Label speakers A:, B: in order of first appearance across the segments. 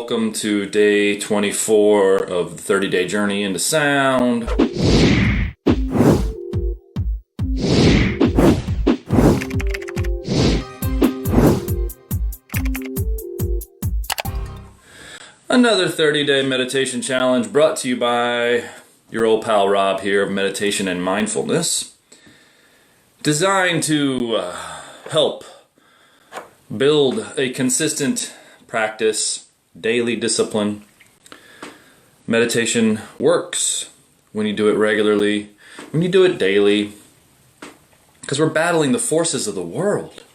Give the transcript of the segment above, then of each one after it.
A: welcome to day 24 of the 30-day journey into sound. Another 30-day meditation challenge brought to you by your old pal Rob here of Meditation and Mindfulness. Designed to help build a consistent practice, daily discipline. Meditation works when you do it regularly, when you do it daily, because we're battling the forces of the world.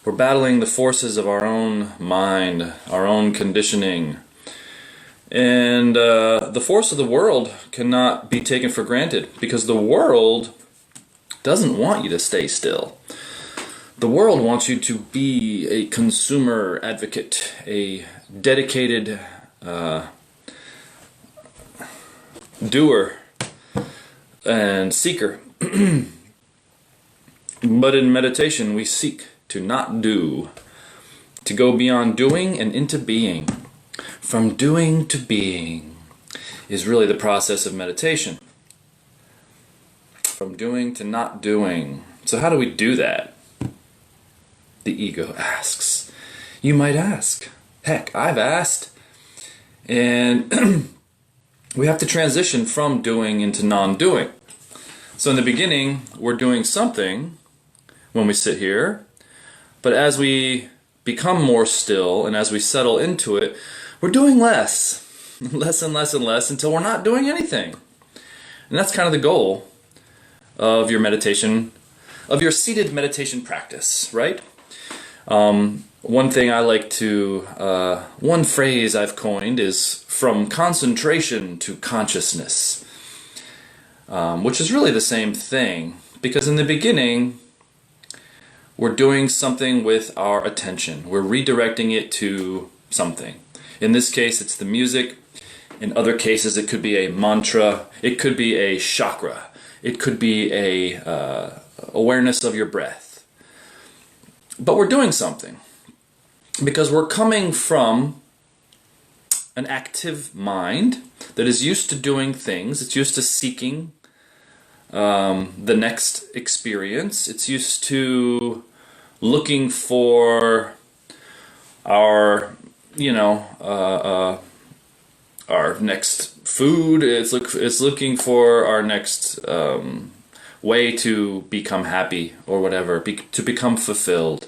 A: We're battling the forces of our own mind, our own conditioning. And the force of the world cannot be taken for granted, because the world doesn't want you to stay still. The world wants you to be a consumer advocate, a dedicated doer and seeker. But in meditation, we seek to not do, to go beyond doing and into being. From doing to being is really the process of meditation. From doing to not doing. So how do we do that? The ego asks. You might ask. Heck, I've asked. And we have to transition from doing into non-doing. So in the beginning, we're doing something when we sit here. But as we become more still and as we settle into it, we're doing less. Less and less and less until we're not doing anything. And that's kind of the goal of your meditation, of your seated meditation practice, right? One thing I like to, one phrase I've coined is from concentration to consciousness, which is really the same thing, because in the beginning, we're doing something with our attention. We're redirecting it to something. In this case, it's the music. In other cases, it could be a mantra. It could be a chakra. It could be a awareness of your breath. But we're doing something because we're coming from an active mind that is used to doing things. It's used to seeking the next experience. It's used to looking for our, our next food. It's looking for our next way to become happy or whatever, to become fulfilled.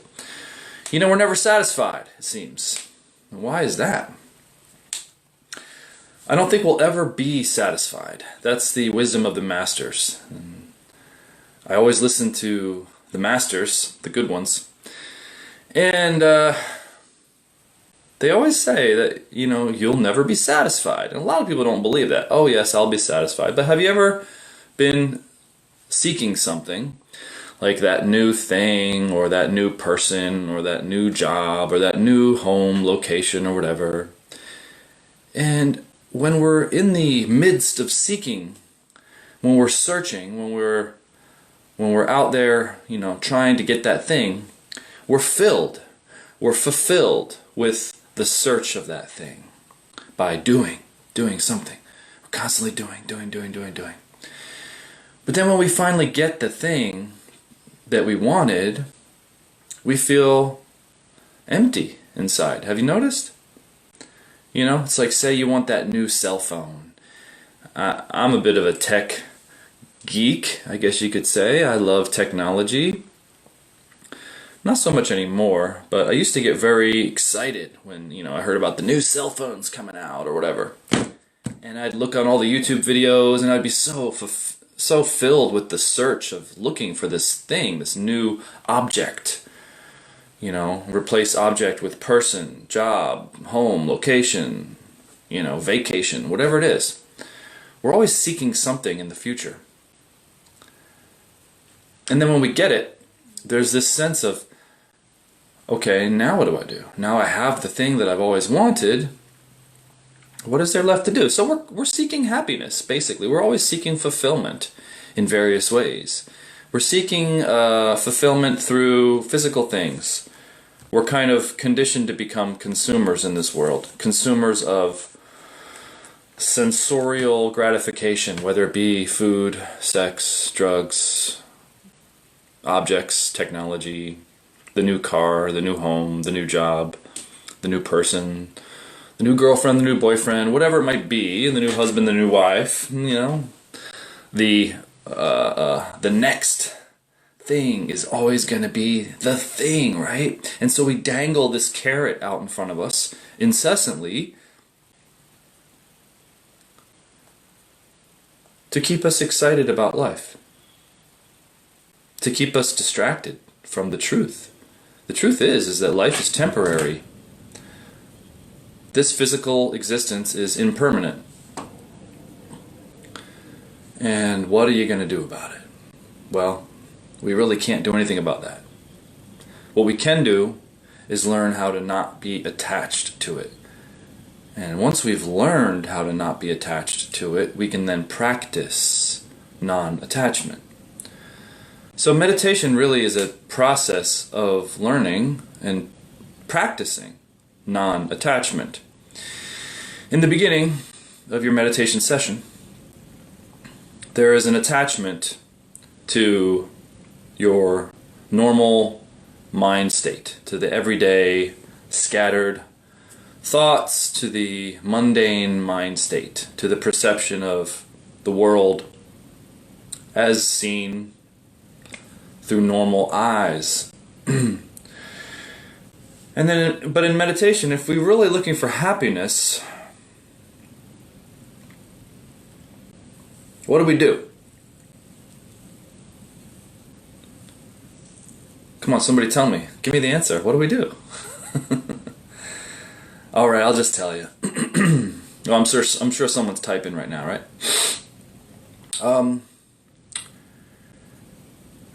A: We're never satisfied, it seems. Why is that? I don't think we'll ever be satisfied. That's the wisdom of the masters. I always listen to the masters, the good ones, and they always say that, you'll never be satisfied. And a lot of people don't believe that. Oh yes, I'll be satisfied. But have you ever been seeking something, like that new thing, or that new person, or that new job, or that new home location, or whatever? And when we're in the midst of seeking, when we're searching, when we're out there, trying to get that thing, we're fulfilled with the search of that thing by doing something. We're constantly doing. But then when we finally get the thing that we wanted, we feel empty inside. Have you noticed? It's like, say you want that new cell phone. I'm a bit of a tech geek, I guess you could say. I love technology. Not so much anymore, but I used to get very excited when, I heard about the new cell phones coming out or whatever. And I'd look on all the YouTube videos and I'd be so filled with the search of looking for this thing, this new object. Replace object with person, job, home, location, vacation, whatever it is. We're always seeking something in the future. And then when we get it, there's this sense of, okay, now what do I do? Now I have the thing that I've always wanted. What is there left to do? So we're seeking happiness, basically. We're always seeking fulfillment in various ways. We're seeking fulfillment through physical things. We're kind of conditioned to become consumers in this world. Consumers of sensorial gratification, whether it be food, sex, drugs, objects, technology, the new car, the new home, the new job, the new person, the new girlfriend, the new boyfriend, whatever it might be, the new husband, the new wife, the next thing is always going to be the thing, right? And so we dangle this carrot out in front of us incessantly to keep us excited about life, to keep us distracted from the truth. The truth is that life is temporary. This physical existence is impermanent. And what are you going to do about it? Well, we really can't do anything about that. What we can do is learn how to not be attached to it. And once we've learned how to not be attached to it, we can then practice non-attachment. So meditation really is a process of learning and practicing non-attachment. In the beginning of your meditation session, there is an attachment to your normal mind state, to the everyday scattered thoughts, to the mundane mind state, to the perception of the world as seen through normal eyes. But in meditation, if we're really looking for happiness, what do? Come on, somebody tell me. Give me the answer. What do we do? All right, I'll just tell you. Well, I'm sure someone's typing right now, right?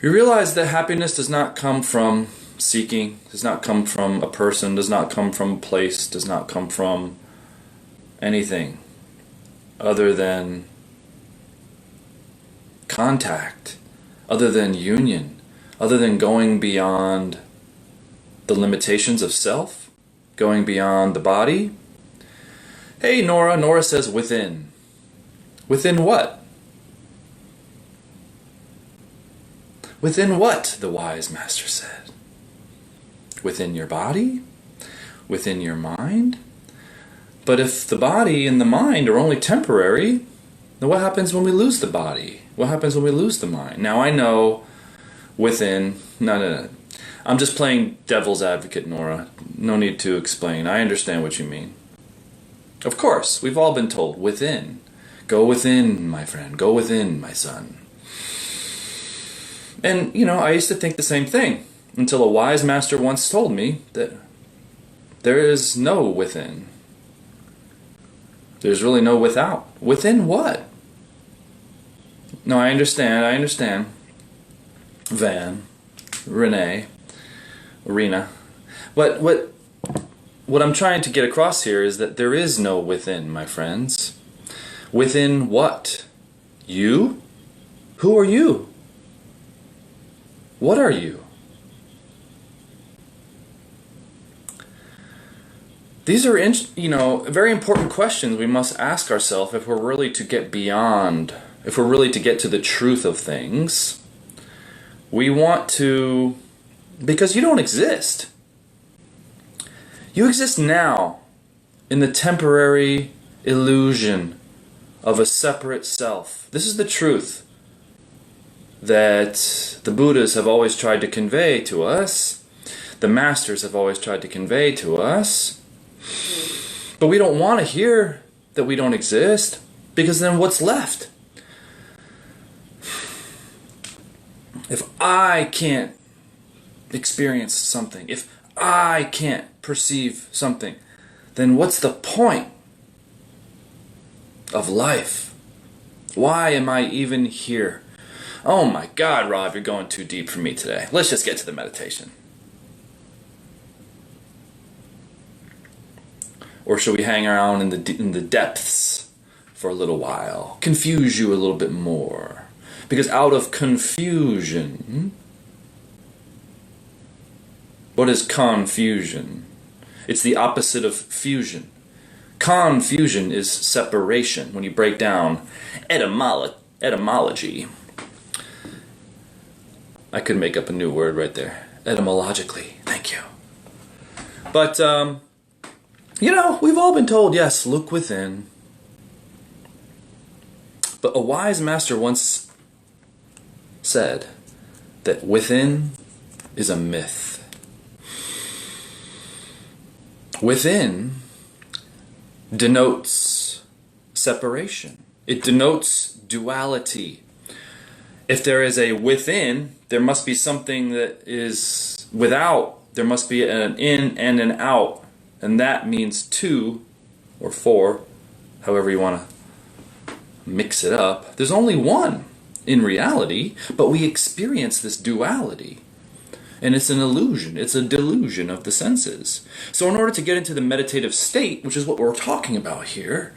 A: You realize that happiness does not come from seeking, does not come from a person, does not come from a place, does not come from anything other than contact, other than union, other than going beyond the limitations of self, going beyond the body. Hey, Nora. Nora says within. Within what? Within what, the wise master said. Within your body? Within your mind? But if the body and the mind are only temporary, then what happens when we lose the body? What happens when we lose the mind? Now I know within... No. I'm just playing devil's advocate, Nora. No need to explain. I understand what you mean. Of course, we've all been told, within. Go within, my friend. Go within, my son. And, I used to think the same thing until a wise master once told me that there is no within. There's really no without. Within what? No, I understand. Van, Renee, Arena. But what I'm trying to get across here is that there is no within, my friends. Within what? You? Who are you? What are you? These are, very important questions we must ask ourselves if we're really to get beyond, if we're really to get to the truth of things. We want to, because you don't exist. You exist now in the temporary illusion of a separate self. This is the truth that the Buddhas have always tried to convey to us, the masters have always tried to convey to us, but we don't want to hear that we don't exist, because then what's left? If I can't experience something, if I can't perceive something, then what's the point of life? Why am I even here? Oh my God, Rob, you're going too deep for me today. Let's just get to the meditation. Or should we hang around in the depths for a little while? Confuse you a little bit more. Because out of confusion, What is confusion? It's the opposite of fusion. Confusion is separation when you break down etymology. I could make up a new word right there. Etymologically. Thank you. But, we've all been told, yes, look within. But a wise master once said that within is a myth. Within denotes separation. It denotes duality. If there is a within, there must be something that is without. There must be an in and an out. And that means two or four, however you want to mix it up. There's only one in reality, but we experience this duality. And it's an illusion. It's a delusion of the senses. So in order to get into the meditative state, which is what we're talking about here,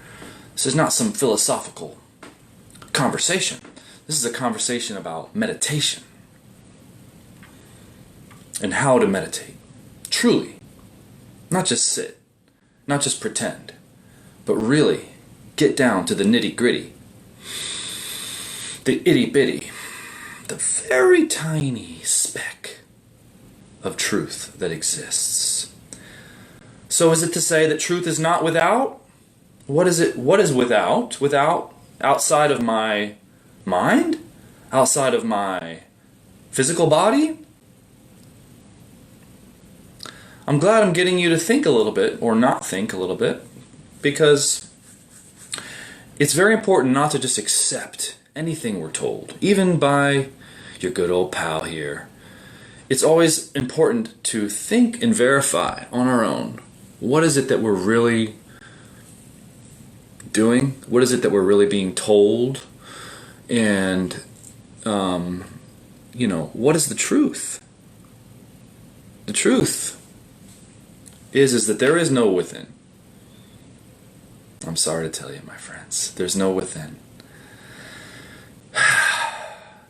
A: this is not some philosophical conversation. This is a conversation about meditation. And how to meditate. Truly. Not just sit. Not just pretend. But really get down to the nitty-gritty. The itty-bitty. The very tiny speck of truth that exists. So is it to say that truth is not without? What is it? What is without? Without, outside of my mind? Outside of my physical body? I'm glad I'm getting you to think a little bit, or not think a little bit, because it's very important not to just accept anything we're told, even by your good old pal here. It's always important to think and verify on our own. What is it that we're really doing? What is it that we're really being told? And, what is the truth? The truth is that there is no within. I'm sorry to tell you, my friends. There's no within.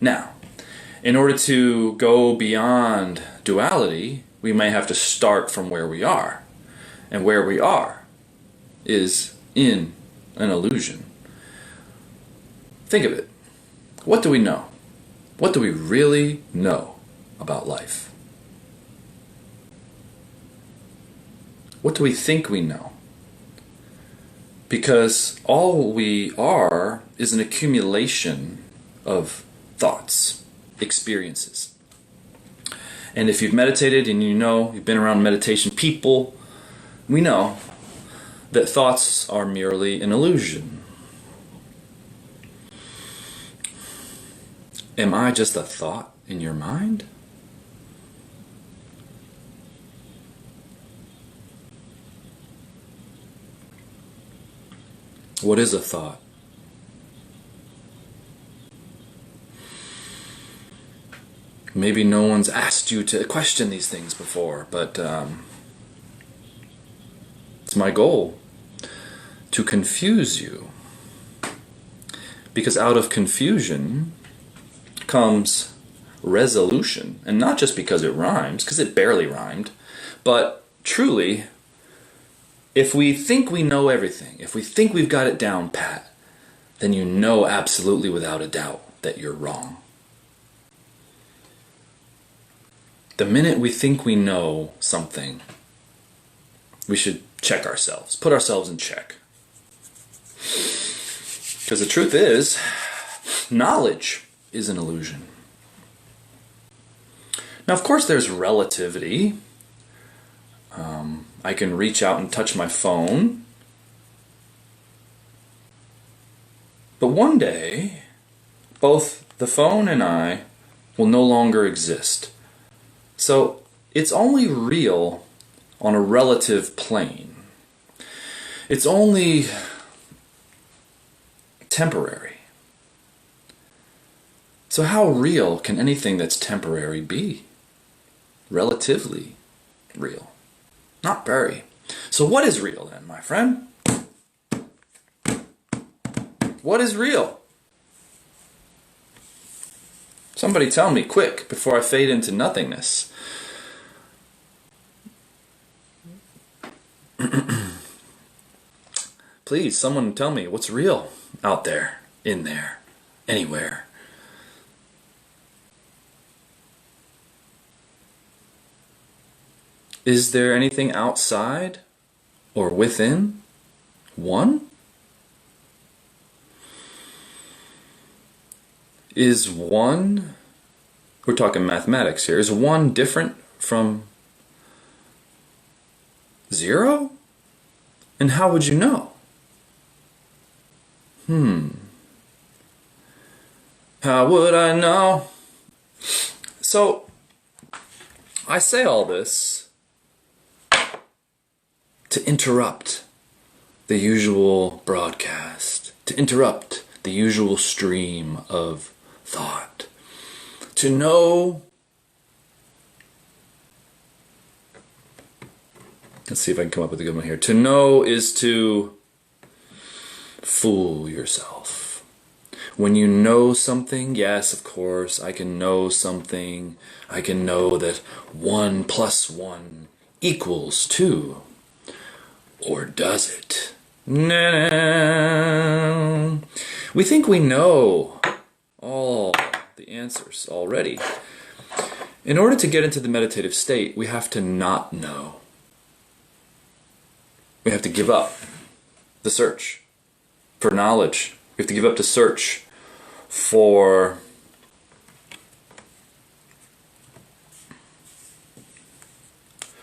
A: Now, in order to go beyond duality, we may have to start from where we are. And where we are is in an illusion. Think of it. What do we know? What do we really know about life? What do we think we know? Because all we are is an accumulation of thoughts, experiences. And if you've meditated and you've been around meditation people, we know that thoughts are merely an illusion. Am I just a thought in your mind? What is a thought? Maybe no one's asked you to question these things before, but it's my goal to confuse you. Because out of confusion comes resolution. And not just because it rhymes, because it barely rhymed, but truly, if we think we know everything, if we think we've got it down pat, then you know absolutely without a doubt that you're wrong. The minute we think we know something, we should check ourselves, put ourselves in check. Because the truth is, knowledge is an illusion. Now, of course, there's relativity. I can reach out and touch my phone. But one day, both the phone and I will no longer exist. So it's only real on a relative plane. It's only temporary. So how real can anything that's temporary be? Relatively real. Not very. So what is real then, my friend? What is real? Somebody tell me quick before I fade into nothingness. Please, someone tell me what's real out there, in there, anywhere. Is there anything outside or within one? Is one, we're talking mathematics here, is one different from zero? And how would you know? How would I know? So, I say all this to interrupt the usual broadcast, to interrupt the usual stream of thought, to know. Let's see if I can come up with a good one here. To know is to fool yourself. When you know something, yes, of course, I can know something. I can know that 1 + 1 = 2. Or does it? No. We think we know all the answers already. In order to get into the meditative state, we have to not know. We have to give up the search for knowledge. We have to give up the search for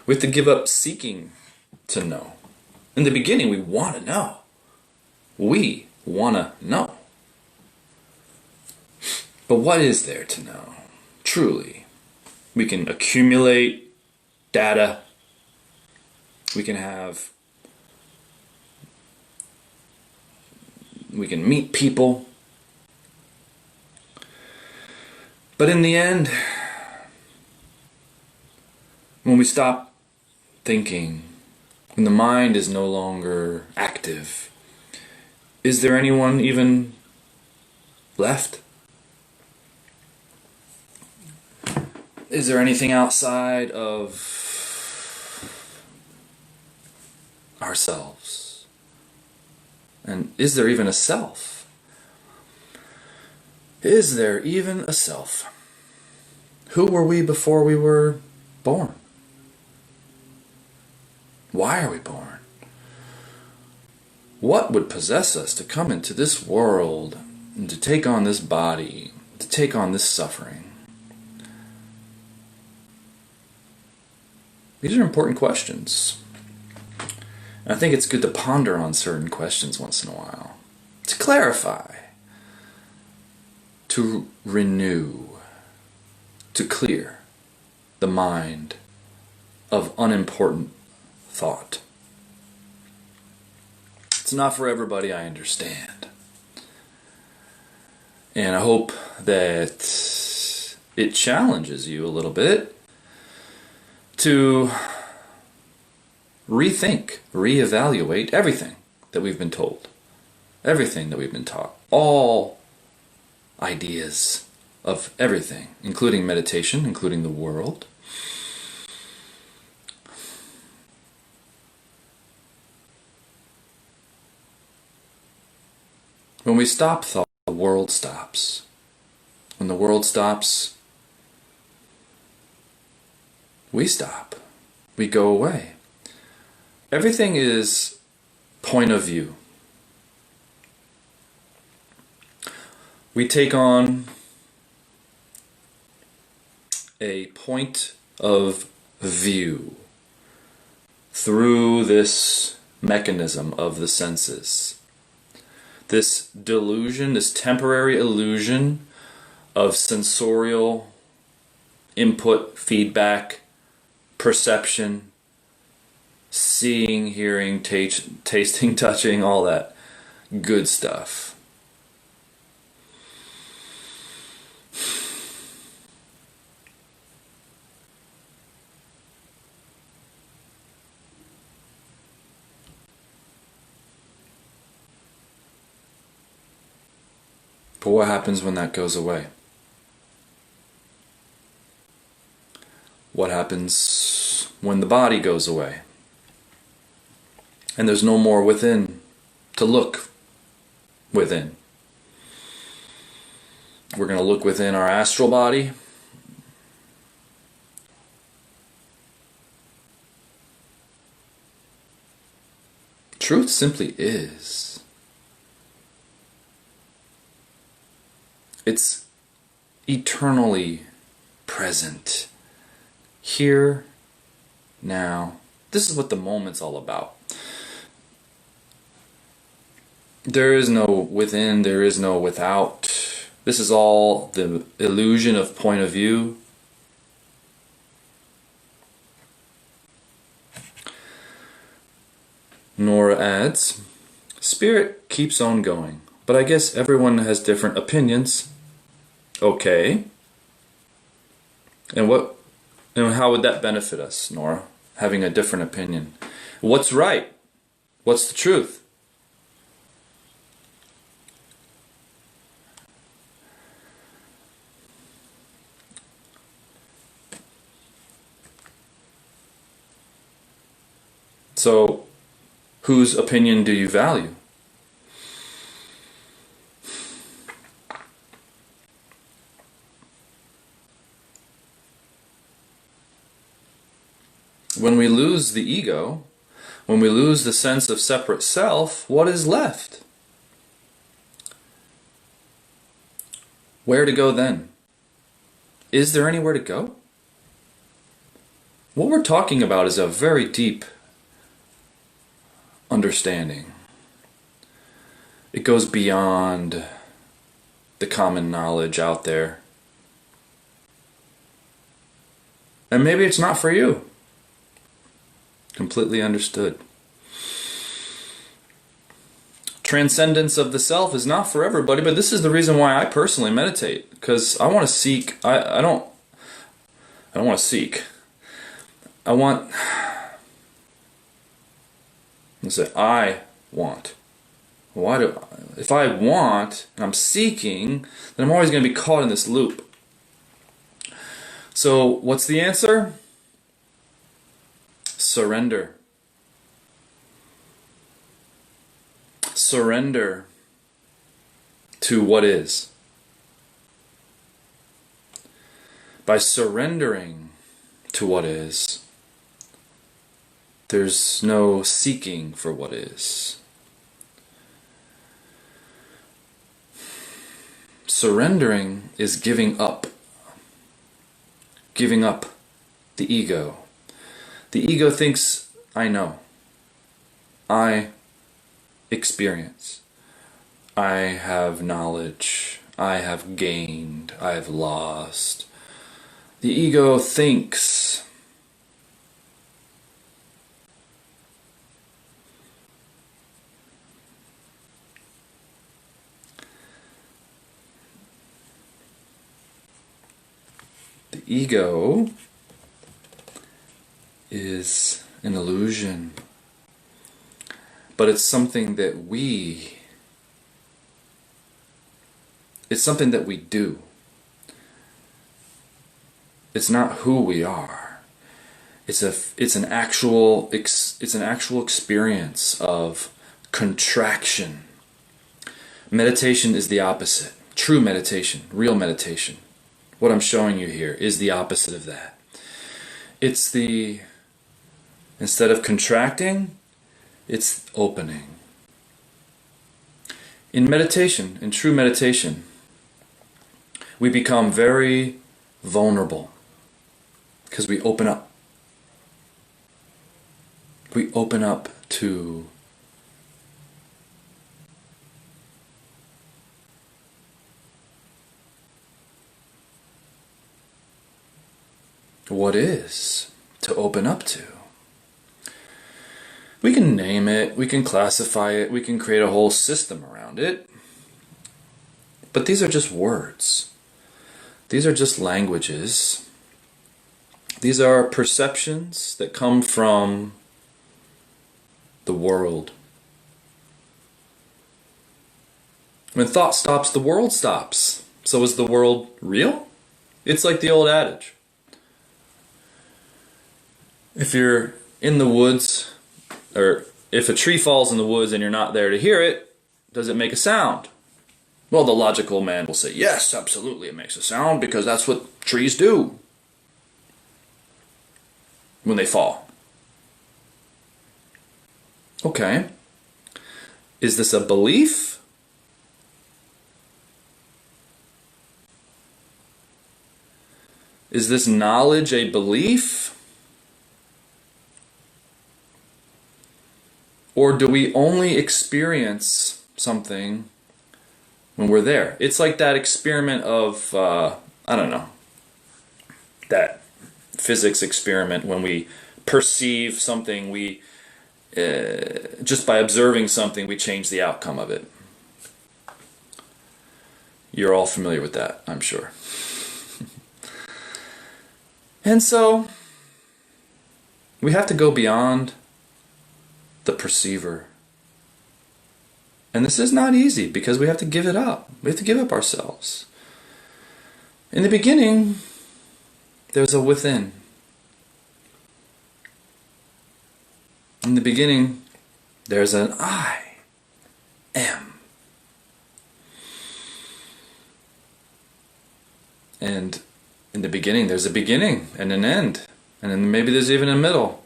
A: we have to give up seeking to know. In the beginning, we want to know. We want to know. But what is there to know? Truly. We can accumulate data. We can meet people. But in the end, when we stop thinking, when the mind is no longer active, is there anyone even left? Is there anything outside of ourselves? And is there even a self? Is there even a self? Who were we before we were born? Why are we born? What would possess us to come into this world and to take on this body, to take on this suffering? These are important questions. And I think it's good to ponder on certain questions once in a while, to clarify, to renew, to clear the mind of unimportant thought. It's not for everybody, I understand. And I hope that it challenges you a little bit to rethink, reevaluate everything that we've been told, everything that we've been taught, all ideas of everything, including meditation, including the world. When we stop thought, the world stops. When the world stops, we stop. We go away. Everything is point of view. We take on a point of view through this mechanism of the senses. This delusion, this temporary illusion of sensorial input, feedback, perception, seeing, hearing, tasting, touching, all that good stuff. But what happens when that goes away? What happens when the body goes away? And there's no more within to look within. We're going to look within our astral body. Truth simply is. It's eternally present. Here, now. This is what the moment's all about. There is no within, there is no without. This is all the illusion of point of view. Nora adds, Spirit keeps on going, but I guess everyone has different opinions. Okay. And how would that benefit us, Nora? Having a different opinion. What's right? What's the truth? So, whose opinion do you value? When we lose the ego, when we lose the sense of separate self, what is left? Where to go then? Is there anywhere to go? What we're talking about is a very deep understanding. It goes beyond the common knowledge out there. And maybe it's not for you. Completely understood. Transcendence of the self is not for everybody, but this is the reason why I personally meditate, because I want to seek. I don't want to seek. I want. Let's say I want. If I want and I'm seeking, then I'm always going to be caught in this loop. So what's the answer? Surrender. Surrender to what is. By surrendering to what is, there's no seeking for what is. Surrendering is giving up. Giving up the ego. The ego thinks, I know. I experience. I have knowledge. I have gained. I have lost. The ego thinks. The ego is an illusion, but it's something that it's something that we do. It's not who we are. It's an actual experience of contraction. Meditation is the opposite. True meditation, real meditation. What I'm showing you here is the opposite of that. It's instead of contracting, it's opening. In meditation, in true meditation, we become very vulnerable because we open up. We open up to what is to open up to. We can name it, we can classify it, we can create a whole system around it. But these are just words. These are just languages. These are perceptions that come from the world. When thought stops, the world stops. So is the world real? It's like the old adage. If you're in the woods, or if a tree falls in the woods and you're not there to hear it, does it make a sound? Well, the logical man will say, yes, absolutely, it makes a sound because that's what trees do when they fall. Okay. Is this a belief? Is this knowledge a belief? Or do we only experience something when we're there? It's like that experiment of, I don't know, that physics experiment when we perceive something, we just by observing something, we change the outcome of it. You're all familiar with that, I'm sure. And so, we have to go beyond the perceiver. And this is not easy because we have to give it up. We have to give up ourselves. In the beginning, there's a within. In the beginning, there's an I am. And in the beginning, there's a beginning and an end. And then maybe there's even a middle.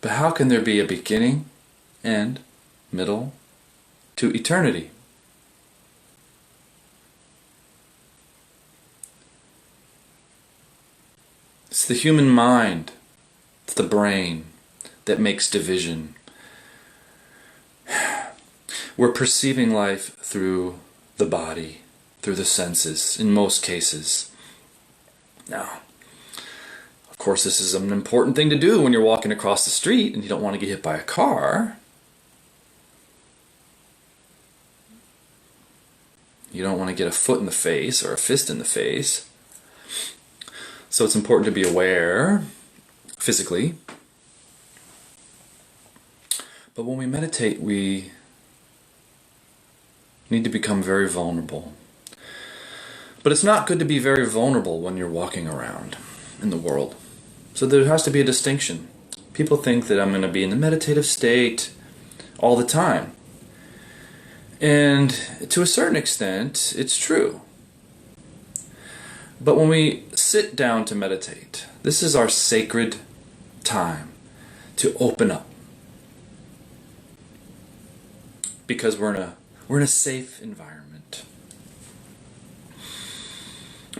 A: But how can there be a beginning, end, middle, to eternity? It's the human mind, it's the brain that makes division. We're perceiving life through the body, through the senses, in most cases. Now, of course, this is an important thing to do when you're walking across the street and you don't want to get hit by a car. You don't want to get a foot in the face or a fist in the face. So it's important to be aware physically. But when we meditate, we need to become very vulnerable. But it's not good to be very vulnerable when you're walking around in the world. So there has to be a distinction. People think that I'm going to be in the meditative state all the time. And to a certain extent, it's true. But when we sit down to meditate, this is our sacred time to open up. Because we're in a safe environment.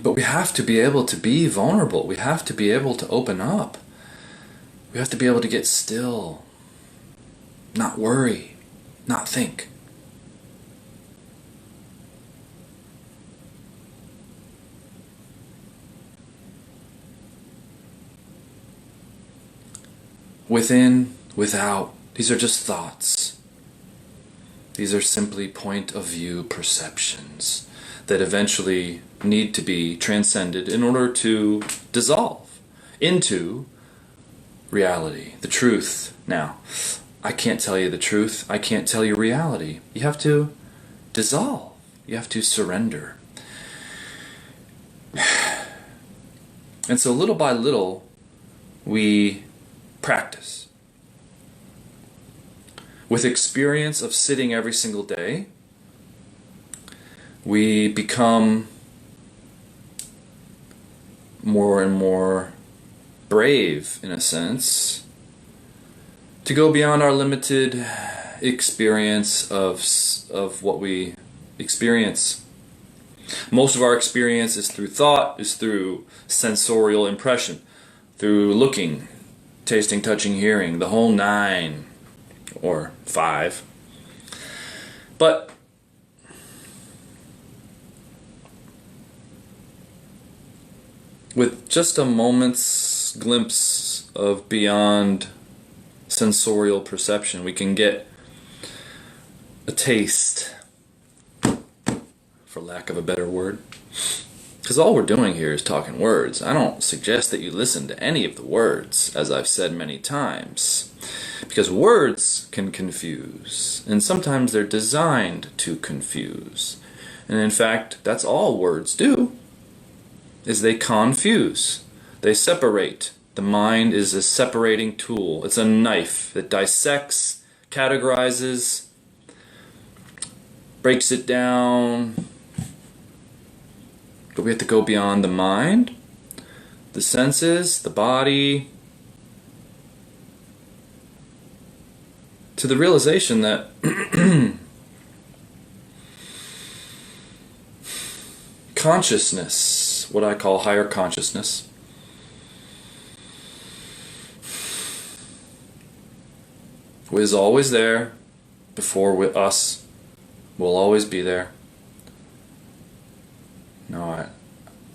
A: But we have to be able to be vulnerable. We have to be able to open up. We have to be able to get still. Not worry. Not think. Within, without, these are just thoughts. These are simply point of view perceptions that eventually need to be transcended in order to dissolve into reality, the truth. Now, I can't tell you the truth. I can't tell you reality. You have to dissolve. You have to surrender. And so little by little, we practice. With experience of sitting every single day, we become more and more brave, in a sense, to go beyond our limited experience of what we experience. Most of our experience is through thought, is through sensorial impression, through looking, tasting, touching, hearing, the whole 9 or 5. But with just a moment's glimpse of beyond sensorial perception, we can get a taste, for lack of a better word. Because all we're doing here is talking words. I don't suggest that you listen to any of the words, as I've said many times. Because words can confuse, and sometimes they're designed to confuse. And in fact, that's all words do, is they confuse. They separate The mind is a separating tool. It's a knife that dissects, categorizes, breaks it down. But we have to go beyond the mind, the senses, the body, to the realization that consciousness, what I call higher consciousness, is always there before with us, will always be there. No,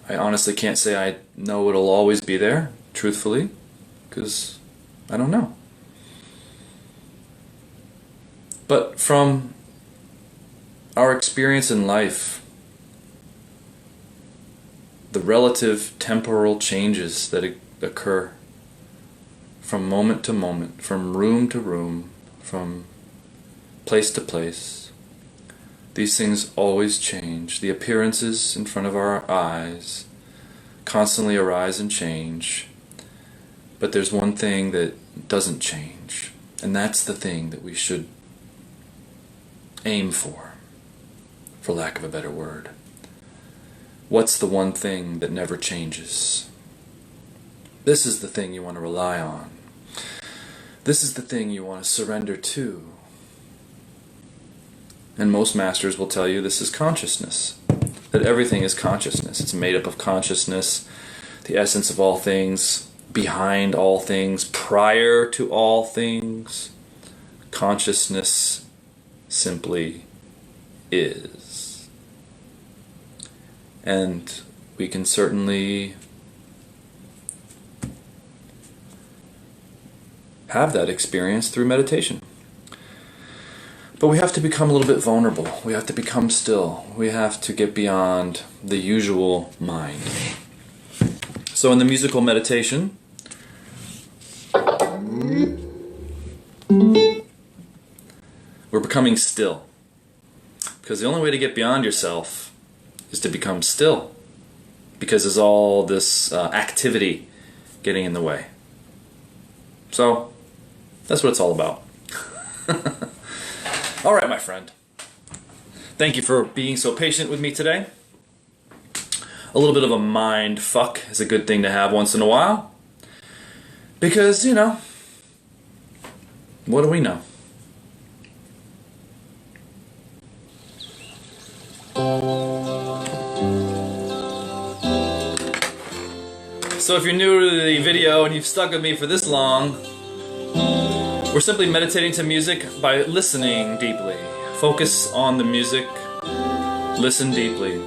A: I honestly can't say I know it'll always be there, truthfully, because I don't know. But from our experience in life, the relative temporal changes that occur from moment to moment, from room to room, from place to place, these things always change. The appearances in front of our eyes constantly arise and change. But there's one thing that doesn't change, and that's the thing that we should aim for lack of a better word. What's the one thing that never changes? This is the thing you want to rely on. This is the thing you want to surrender to. And most masters will tell you this is consciousness. That everything is consciousness. It's made up of consciousness, the essence of all things, behind all things, prior to all things. Consciousness simply is. And we can certainly have that experience through meditation. But we have to become a little bit vulnerable. We have to become still. We have to get beyond the usual mind. So in the musical meditation, we're becoming still. Because the only way to get beyond yourself is to become still. Because there's all this activity getting in the way. So, that's what it's all about. Alright, my friend. Thank you for being so patient with me today. A little bit of a mind fuck is a good thing to have once in a while. Because, you know, what do we know? So if you're new to the video and you've stuck with me for this long, we're simply meditating to music by listening deeply. Focus on the music, listen deeply.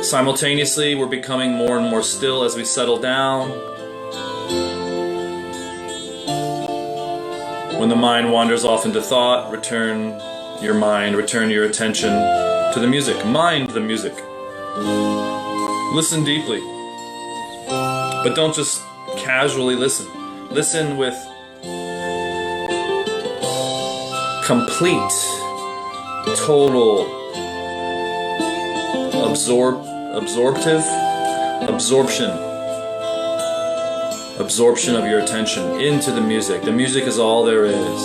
A: Simultaneously, we're becoming more and more still as we settle down. When the mind wanders off into thought, return your attention to the music. Mind the music. Listen deeply. But don't just casually listen. Listen with complete, total, absorption of your attention into the music. The music is all there is.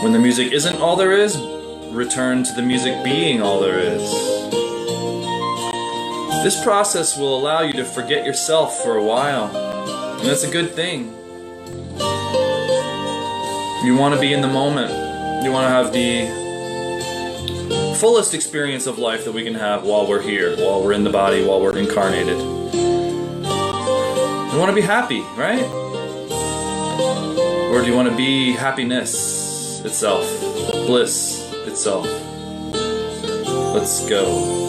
A: When the music isn't all there is, return to the music being all there is. This process will allow you to forget yourself for a while, and that's a good thing. You want to be in the moment. You want to have the fullest experience of life that we can have while we're here, while we're in the body, while we're incarnated. You want to be happy, right? Or do you want to be happiness itself, bliss itself? Let's go.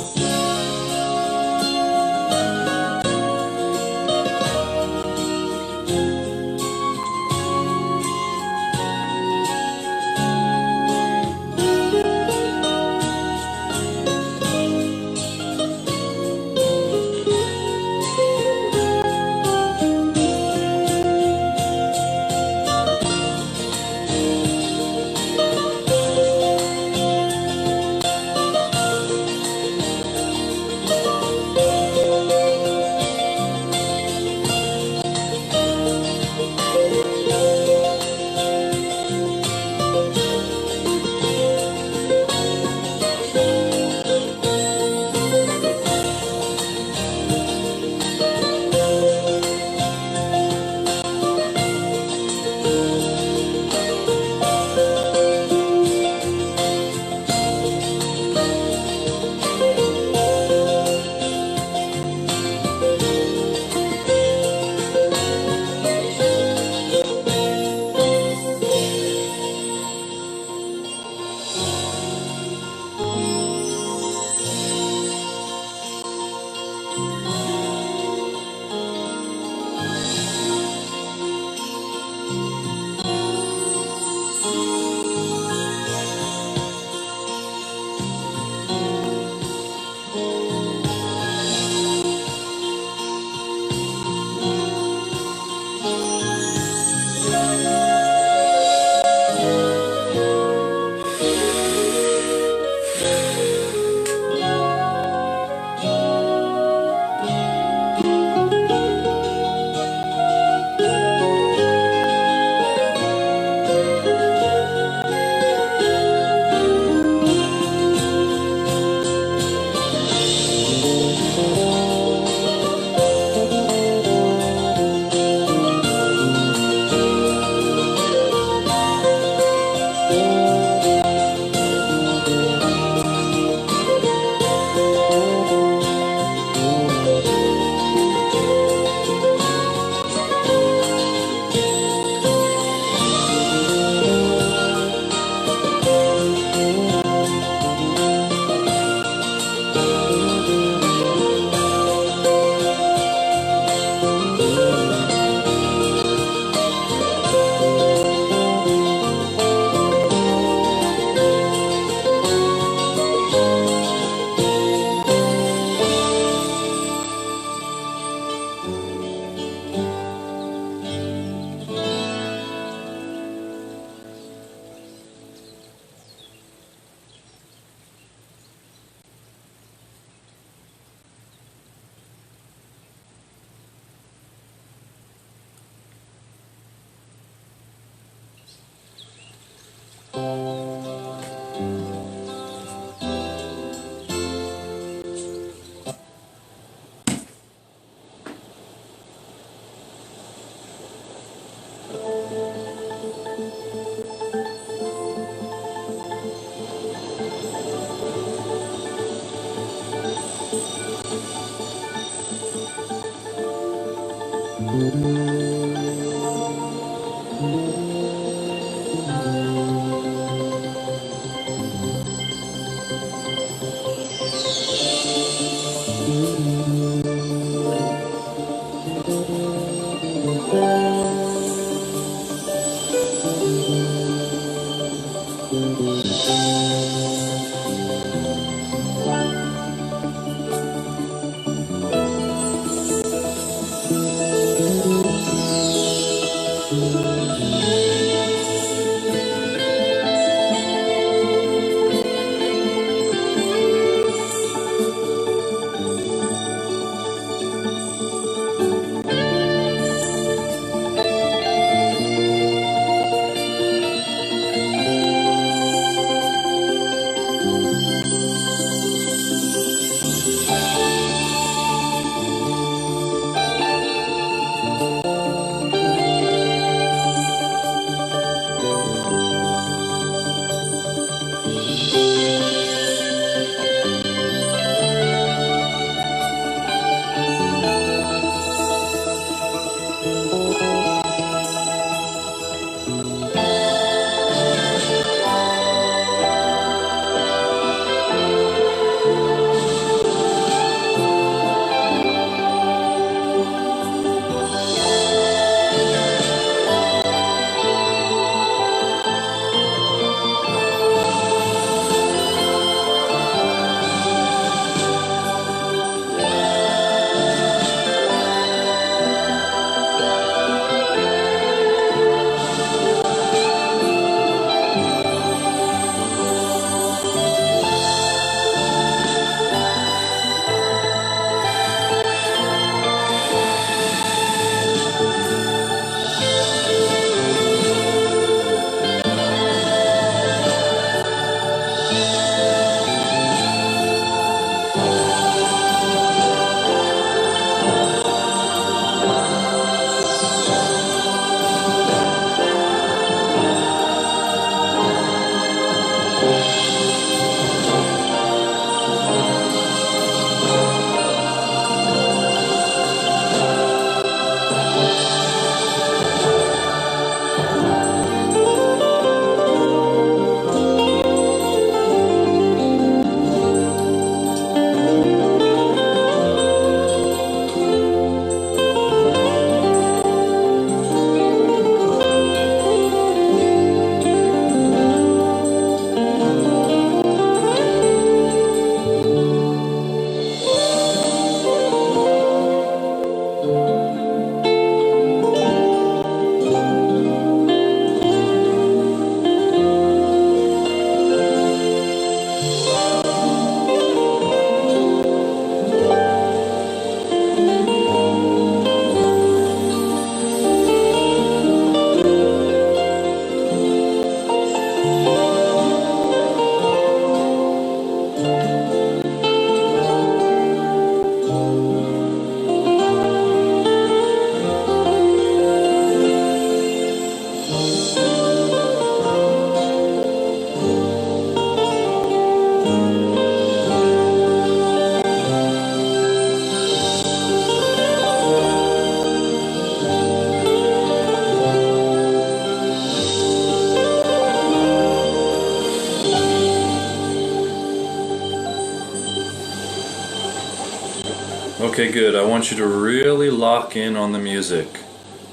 A: Okay, good. I want you to really lock in on the music.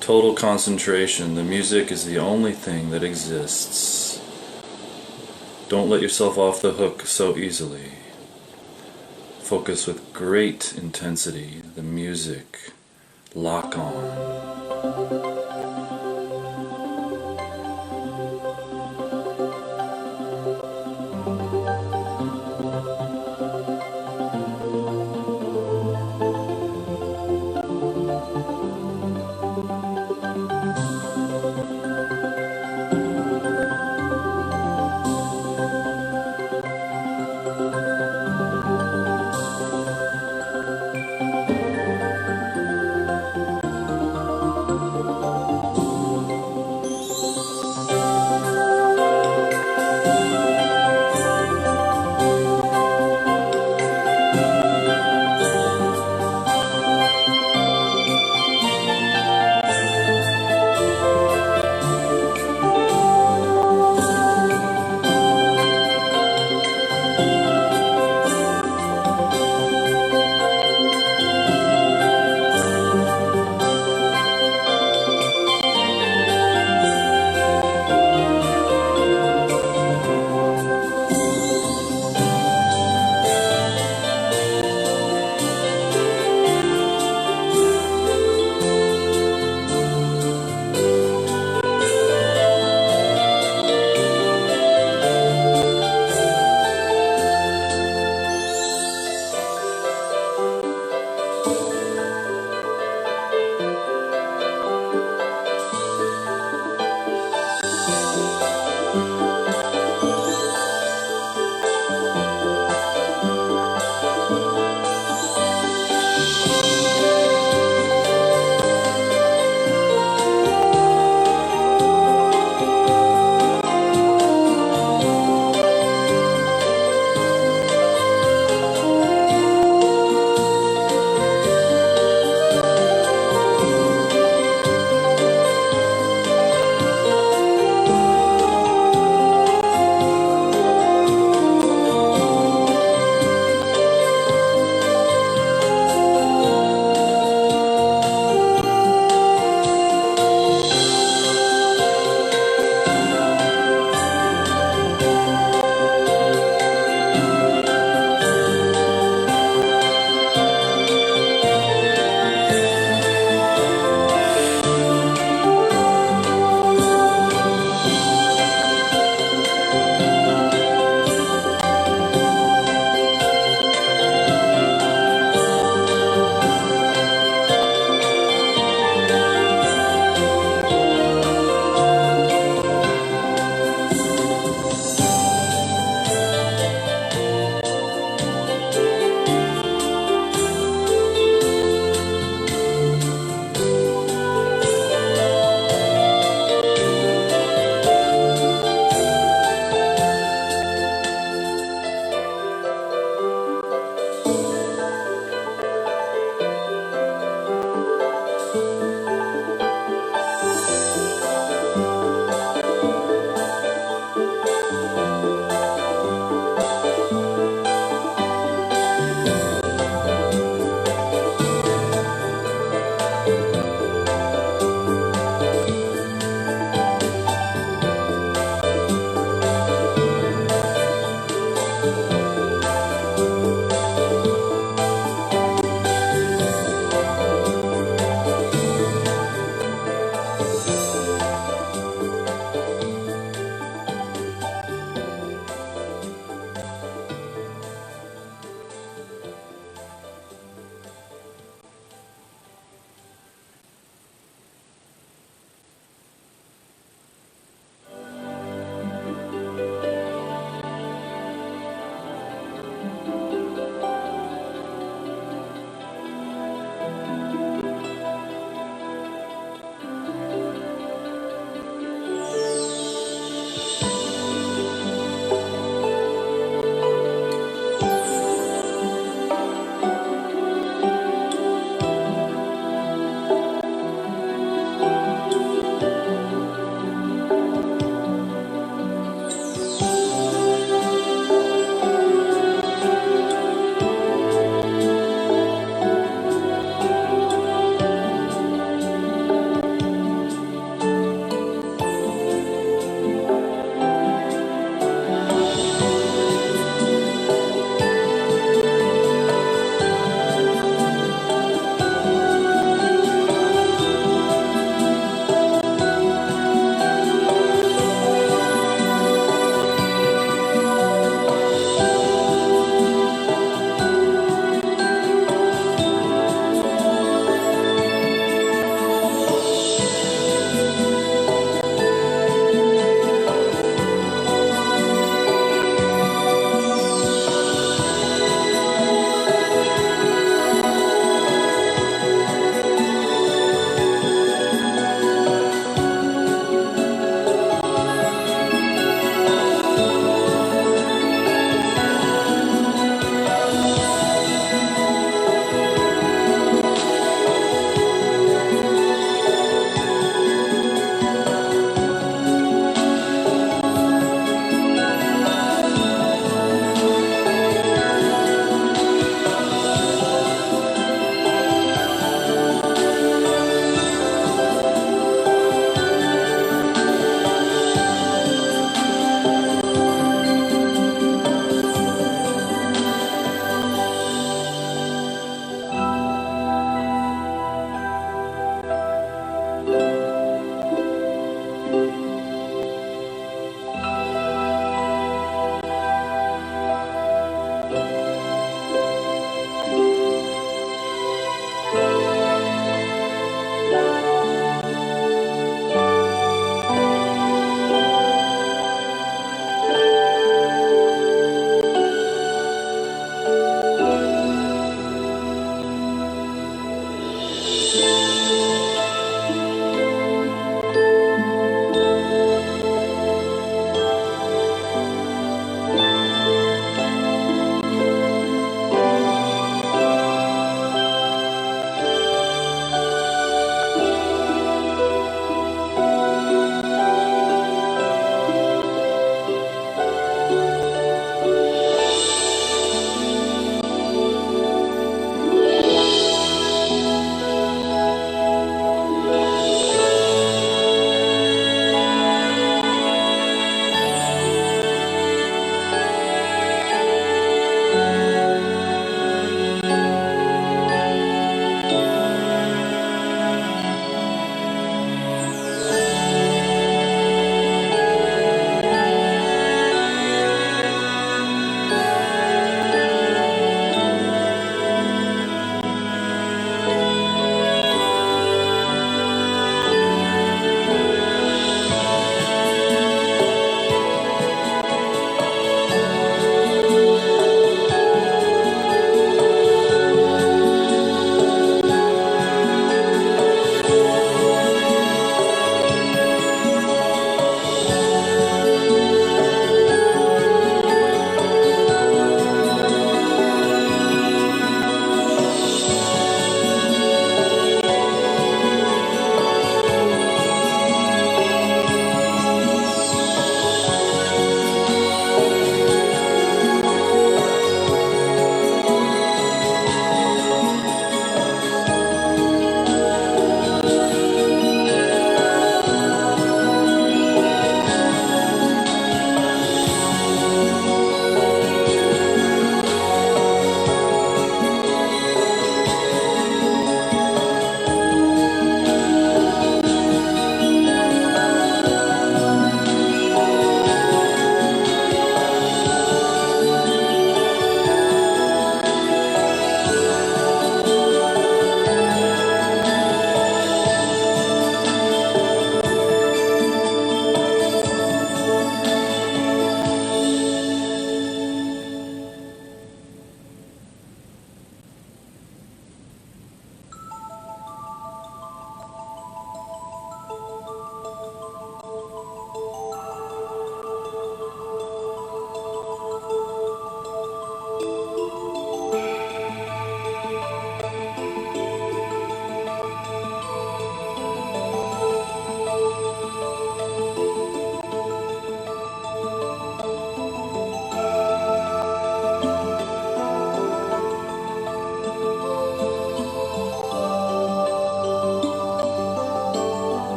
A: Total concentration. The music is the only thing that exists. Don't let yourself off the hook so easily. Focus with great intensity. The music. Lock on.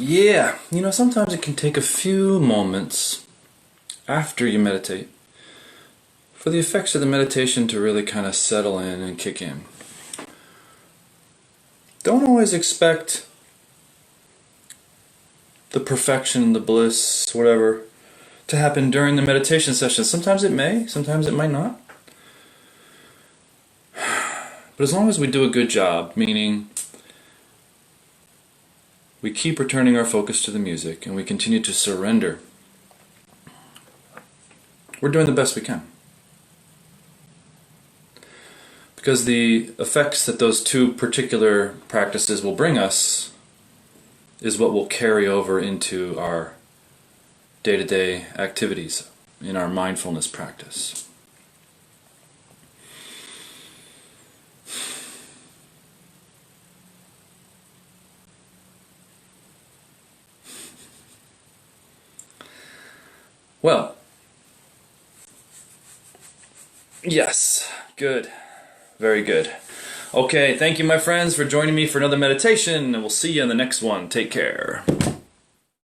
A: Yeah, sometimes it can take a few moments after you meditate for the effects of the meditation to really kind of settle in and kick in. Don't always expect the perfection, the bliss, whatever, to happen during the meditation session. Sometimes it may, sometimes it might not. But as long as we do a good job, meaning we keep returning our focus to the music and we continue to surrender, we're doing the best we can. Because the effects that those two particular practices will bring us is what will carry over into our day-to-day activities in our mindfulness practice. Well, yes, good, very good. Okay, thank you my friends for joining me for another meditation, and we'll see you in the next one. Take care.